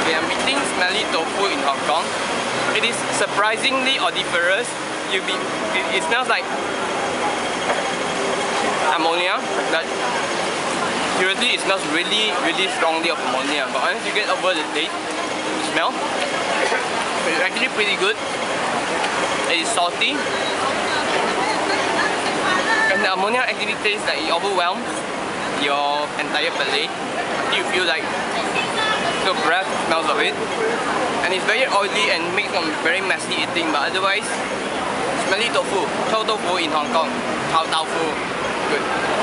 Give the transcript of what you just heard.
Okay, I'm eating smelly tofu in Hong Kong. It is surprisingly odoriferous. It smells like ammonia. But seriously, it smells really strongly of ammonia. But once you get over the taste, the smell, it's actually pretty good. It is salty. And the ammonia actually tastes like it overwhelms your entire palate until you feel like the breath smells of it. And it's very oily and makes some very messy eating, but otherwise, smelly tofu, chow tofu in Hong Kong, chow tofu, good.